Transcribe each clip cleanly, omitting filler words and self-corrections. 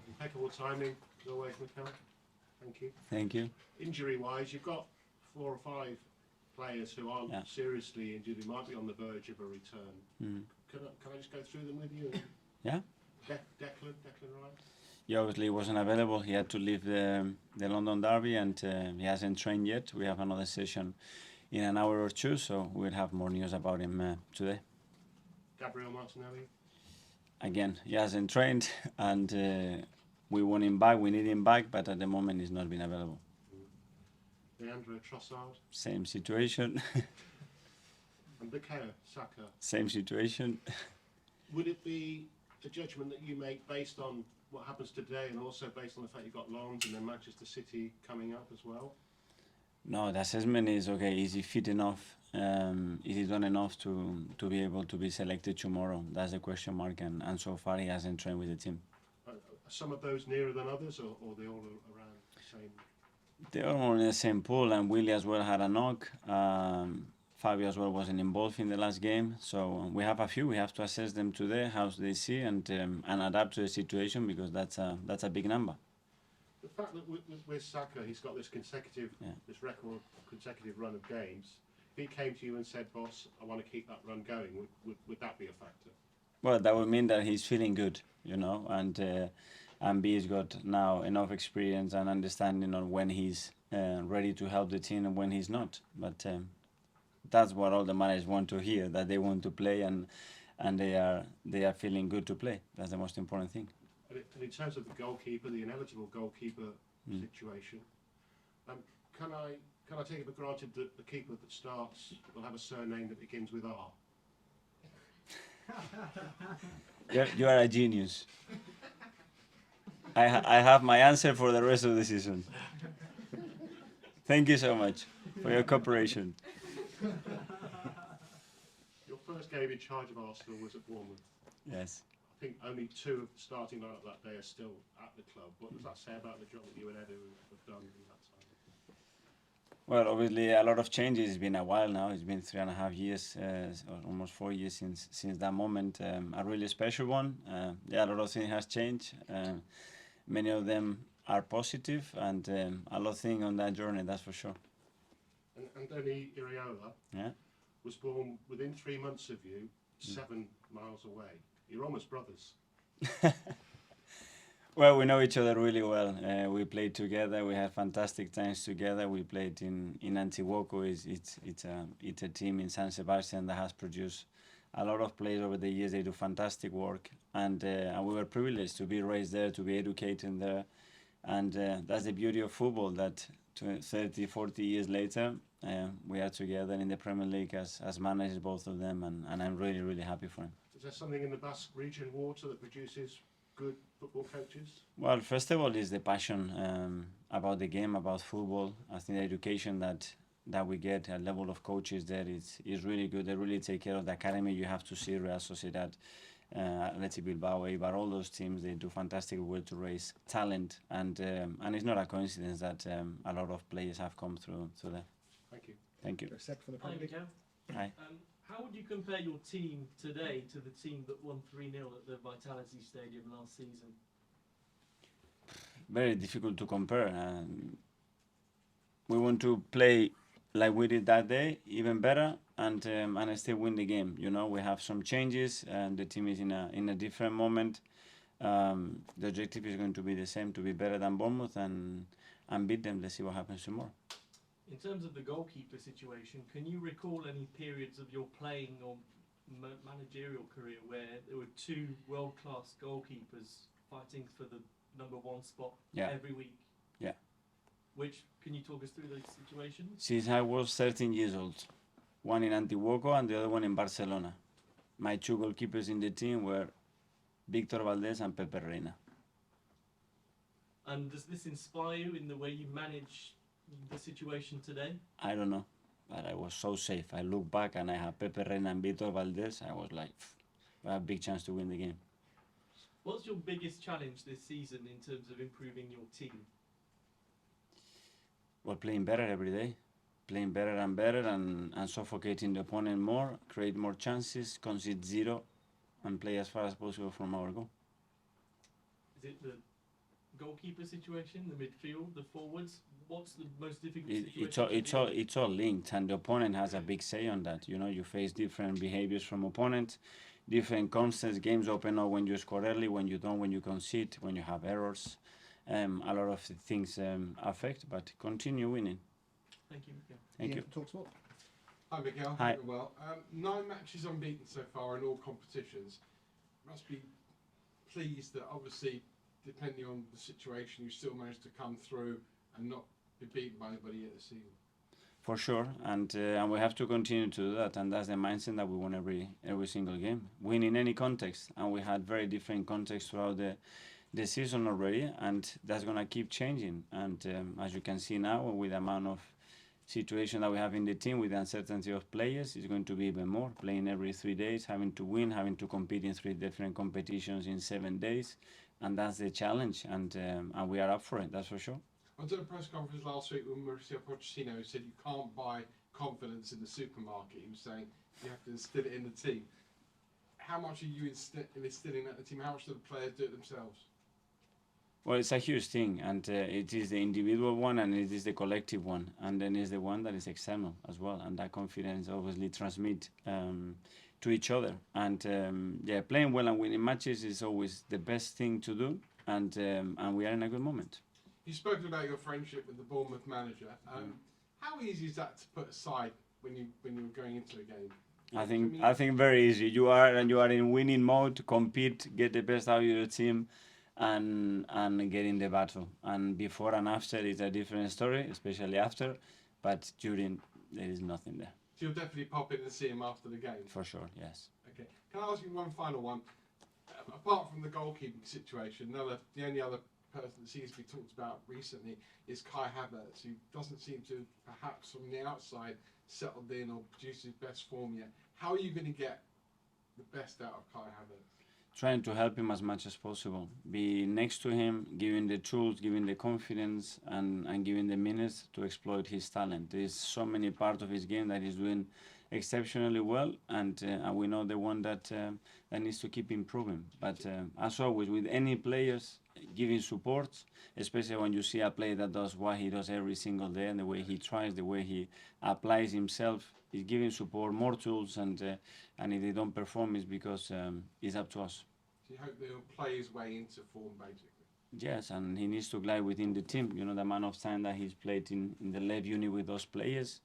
Impeccable timing, as always, Mikel. Thank you. Thank you. Injury-wise, you've got 4 or 5 players who aren't seriously injured, who might be on the verge of a return. Can I just go through them with you? Yeah. Declan Rice? He obviously wasn't available. He had to leave the London Derby, and he hasn't trained yet. We have another session in an hour or two, so we'll have more news about him today. Gabriel Martinelli? Again, he hasn't trained, and we want him back. We need him back, but at the moment he's not been available. Leandro Trossard? Same situation. And Bukayo Saka? Same situation. Would it be a judgment that you make based on what happens today, and also based on the fact you've got Lens and then Manchester City coming up as well? No, the assessment is, okay, is he fit enough? Is he done enough to be able to be selected tomorrow? That's the question mark, and so far he hasn't trained with the team. Are some of those nearer than others, or are they all around the same? They're all in the same pool, and Willie as well had a knock. Fabio as well wasn't involved in the last game, so we have a few. We have to assess them today, how they see, and adapt to the situation, because that's a big number. The fact that with Saka, he's got this record consecutive run of games. If he came to you and said, "Boss, I want to keep that run going," would that be a factor? Well, that would mean that he's feeling good, and B's got now enough experience and understanding on when he's ready to help the team and when he's not. But that's what all the managers want to hear, that they want to play and they are feeling good to play. That's the most important thing. And in terms of the goalkeeper, the ineligible goalkeeper situation, can I take it for granted that the keeper that starts will have a surname that begins with R? You are a genius. I have my answer for the rest of the season. Thank you so much for your cooperation. Your first game in charge of Arsenal was at Bournemouth. Yes. I think only 2 of the starting lineup that day are still at the club. What does that say about the job that you and Edu have done in that time? Well, obviously a lot of changes. It's been a while now. It's been 3.5 years, or almost 4 years since that moment. A really special one. A lot of things has changed. Many of them are positive, and a lot of things on that journey, that's for sure. And Anthony Iraola was born within 3 months of you, 7 miles away. You're almost brothers. Well, we know each other really well. We played together. We had fantastic times together. We played in Antiguoco. It's a team in San Sebastian that has produced a lot of players over the years. They do fantastic work, and we were privileged to be raised there, to be educated there, and that's the beauty of football, that 30, 40 years later, we are together in the Premier League as managers, both of them, and I'm really, really happy for him. Is there something in the Basque region water that produces good football coaches? Well, first of all, is the passion about the game, about football. I think the education that we get, a level of coaches there is really good. They really take care of the academy. You have to see Real Sociedad, Athletic Bilbao, Eibar, all those teams. They do fantastic work to raise talent, and it's not a coincidence that a lot of players have come through there. Thank you. Thank you. Hi, Mikel. Hi. How would you compare your team today to the team that won 3-0 at the Vitality Stadium last season? Very difficult to compare. We want to play like we did that day, even better, and still win the game. We have some changes, and the team is in a different moment. The objective is going to be the same, to be better than Bournemouth and beat them. Let's see what happens tomorrow. In terms of the goalkeeper situation, can you recall any periods of your playing or managerial career where there were 2 world-class goalkeepers fighting for the number 1 spot every week? Yeah. Can you talk us through those situations? Since I was 13 years old, one in Antiguoco and the other one in Barcelona. My 2 goalkeepers in the team were Victor Valdes and Pepe Reina. And does this inspire you in the way you manage the situation today? I don't know, but I was so safe. I look back and I have Pepe Reina and Victor Valdes. I was like, I have a big chance to win the game. What's your biggest challenge this season in terms of improving your team? Well, playing better every day. Playing better and suffocating the opponent more, create more chances, concede 0, and play as far as possible from our goal. Is it the goalkeeper situation, the midfield, the forwards? What's the most difficult It, situation? it's all to it's deal all with? it's all linked, and the opponent has a big say on that. You know, you face different behaviors from opponents, different concepts. Games open up when you score early, when you don't, when you concede, when you have errors. A lot of things affect, but continue winning. Thank you, Mikel. Thank Ian you. from Talksport. Hi Mikel, Hi. hope you're well. 9 matches unbeaten so far in all competitions. Must be pleased that obviously, depending on the situation, you still managed to come through and not be beaten by anybody yet this season. For sure, and we have to continue to do that, and that's the mindset that we want every single game, win in any context, and we had very different contexts throughout the season already, and that's gonna keep changing. And as you can see now, with the amount of situation that we have in the team, with the uncertainty of players, it's going to be even more. Playing every 3 days, having to win, having to compete in 3 different competitions in 7 days, and that's the challenge, and we are up for it. That's for sure. I was at a press conference last week when Mauricio Pochettino said you can't buy confidence in the supermarket. He was saying you have to instill it in the team. How much are you instilling that in the team? How much do the players do it themselves? Well, it's a huge thing, and it is the individual one, and it is the collective one, and then is the one that is external as well, and that confidence obviously transmit to each other. And yeah, playing well and winning matches is always the best thing to do, and we are in a good moment. You've spoken about your friendship with the Bournemouth manager. How easy is that to put aside when you're going into a game? I think very easy. You are in winning mode, compete, get the best out of your team, and get in the battle. And before and after is a different story, especially after, but during there is nothing there. So you'll definitely pop in and see him after the game. For sure, yes. Okay. Can I ask you one final one? Apart from the goalkeeping situation, the only other person that seems to be talked about recently is Kai Havertz, who doesn't seem to, perhaps from the outside, settled in or produced his best form yet. How are you going to get the best out of Kai Havertz? Trying to help him as much as possible. Be next to him, giving the tools, giving the confidence, and giving the minutes to exploit his talent. There's so many parts of his game that he's doing exceptionally well, and we know the one that needs to keep improving. But as always, with any players, giving support, especially when you see a player that does what he does every single day, and the way he tries, the way he applies himself, is giving support, more tools, and if they don't perform, it's because it's up to us. So you hope that he'll play his way into form, basically? Yes, and he needs to glide within the team. You know, the amount of time that he's played in the left unit with those players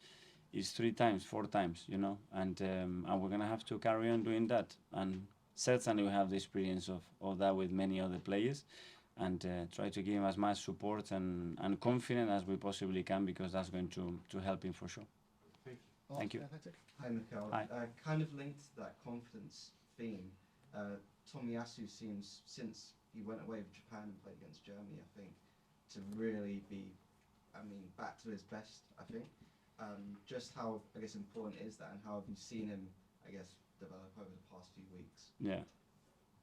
is 3 times, 4 times, you know, and we're going to have to carry on doing that. And certainly we have the experience of that with many other players, and try to give him as much support and confidence as we possibly can, because that's going to help him for sure. Thank you. Hi, Mikel. Hi. Kind of linked to that confidence theme. Tomiyasu seems, since he went away with Japan and played against Germany, I think, to really be, back to his best, I think. Just how, I guess, important is that, and how have you seen him, I guess, develop over the past few weeks? Yeah.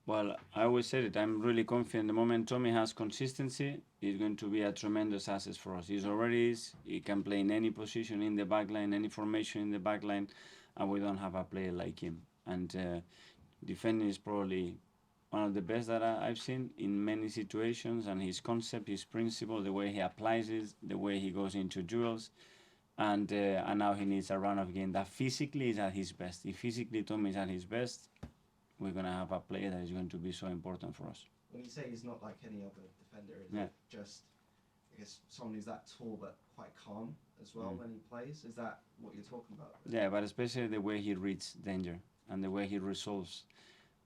Well, I always said it, I'm really confident. The moment Tomi has consistency, he's going to be a tremendous asset for us. He already is. He can play in any position in the back line, any formation in the back line, and we don't have a player like him. And defending is probably one of the best that I've seen in many situations, and his concept, his principle, the way he applies it, the way he goes into duels, and now he needs a run of game that physically is at his best. If physically Tomi is at his best, we're going to have a player that is going to be so important for us. When you say he's not like any other defender, is Yeah. it just, I guess, someone who's that tall but quite calm as well when he plays? Is that what you're talking about? Yeah, but especially the way he reads danger and the way he resolves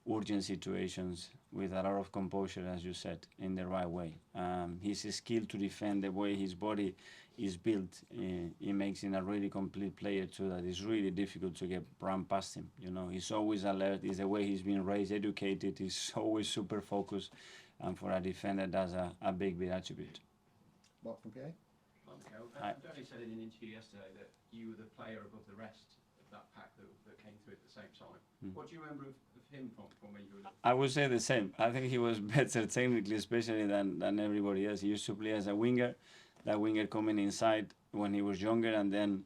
urgent situations with a lot of composure, as you said, in the right way. His skill to defend, the way his body is built, he makes him a really complete player too, that is really difficult to get run past him. You know, he's always alert, it's the way he's been raised, educated, he's always super focused, and for a defender that's a big attribute. Mark from PA? Mikel, Hi. Tony said in an interview yesterday that you were the player above the rest of that pack that came through at the same time. What do you remember of him from when you were I would say the same. I think he was better technically, especially than everybody else. He used to play as a winger, that winger coming inside when he was younger, and then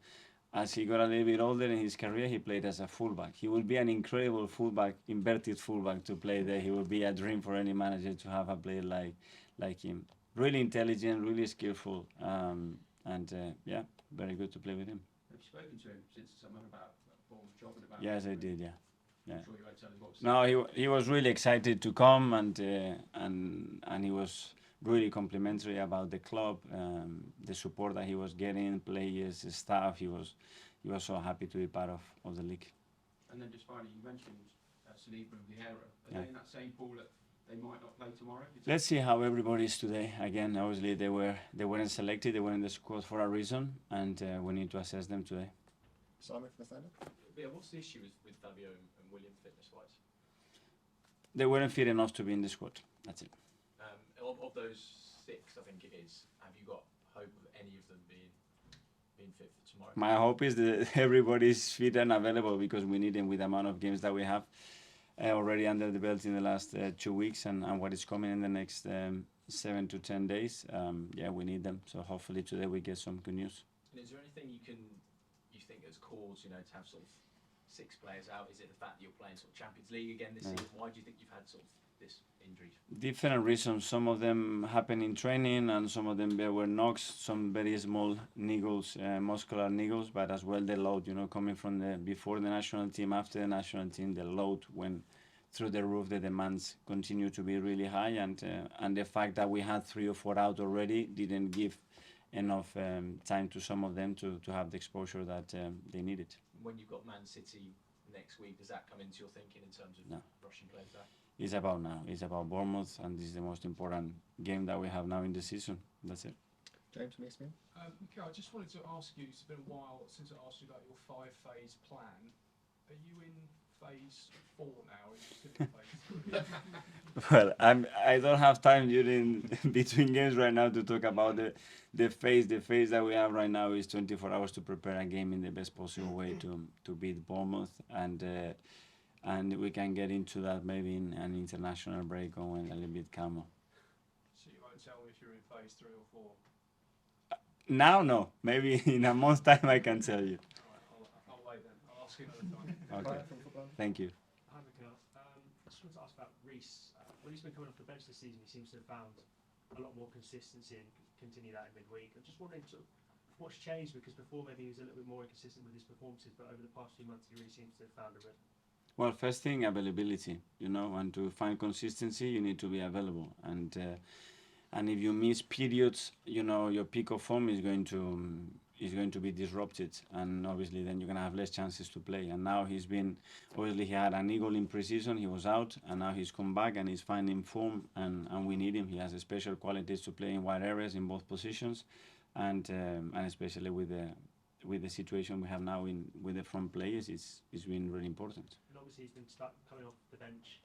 as he got a little bit older in his career, he played as a fullback. He would be an incredible fullback, inverted fullback to play there. He would be a dream for any manager to have a player like him. Really intelligent, really skillful, and yeah, very good to play with him. Have you spoken to him since the summer about Bournemouth job and about? Yes, I did. Yeah. I'm sure you won't tell him what's. No, he was really excited to come, and he was really complimentary about the club, the support that he was getting, players, staff. He was so happy to be part of the league. And then just finally, you mentioned Saliba and Vieira. Are Yeah. they in that same pool that they might not play tomorrow? Let's see how everybody is today. Again, obviously they weren't selected. They were in the squad for a reason, and we need to assess them today. Simon from the stand-up. Yeah, what's the issue with Fabio and William fitness-wise? They weren't fit enough to be in the squad. That's it. Of those 6, I think it is, have you got hope of any of them being fit for tomorrow? My hope is that everybody's fit and available, because we need them with the amount of games that we have already under the belt in the last 2 weeks, and what is coming in the next 7 to 10 days. Yeah, we need them. So hopefully today we get some good news. And is there anything you think has caused, to have sort of 6 players out? Is it the fact that you're playing sort of Champions League again this season? Why do you think you've had sort of this injuries? Different reasons. Some of them happen in training, and some of them there were knocks, some very small niggles, muscular niggles, but as well the load, coming from before the national team, after the national team, the load went through the roof. The demands continue to be really high, and the fact that we had 3 or 4 out already didn't give enough time to some of them to have the exposure that they needed. When you've got Man City next week, does that come into your thinking in terms of rushing players back? It's about now. It's about Bournemouth, and this is the most important game that we have now in the season. That's it. James from ESPN. Mikel, I just wanted to ask you, it's been a while since I asked you about your 5-phase plan. Are you in phase 4 now, or are you still in phase 3? Well, I don't have time during between games right now to talk about the phase. The phase that we have right now is 24 hours to prepare a game in the best possible way to beat Bournemouth, and we can get into that maybe in an international break or when a little bit calmer. So you won't tell me if you're in phase 3 or 4? Now, no. Maybe in a month's time I can tell you. All right, I'll wait then. I'll ask you another time. Okay. Thank you. Hi, Mikel. I just wanted to ask about Reiss. When he's been coming off the bench this season, he seems to have found a lot more consistency and continue that in midweek. I'm just wondering sort of what's changed, because before maybe he was a little bit more inconsistent with his performances, but over the past few months he really seems to have found a rhythm. Well, first thing, availability, and to find consistency, you need to be available. And if you miss periods, your peak of form is going to be disrupted, and obviously then you're going to have less chances to play. And now he had an niggle in preseason, he was out, and now he's come back and he's finding form, and we need him. He has special qualities to play in wide areas in both positions, and especially with the situation we have now with the front players, it's been really important. And obviously he's been coming off the bench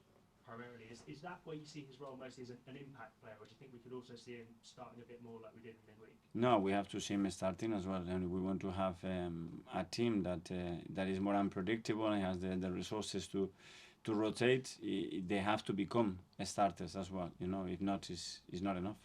primarily. Is that where you see his role mostly as an impact player, or do you think we could also see him starting a bit more like we did in midweek? No, we have to see him starting as well, and we want to have a team that is more unpredictable and has the resources to rotate. They have to become starters as well. If not, it's not enough.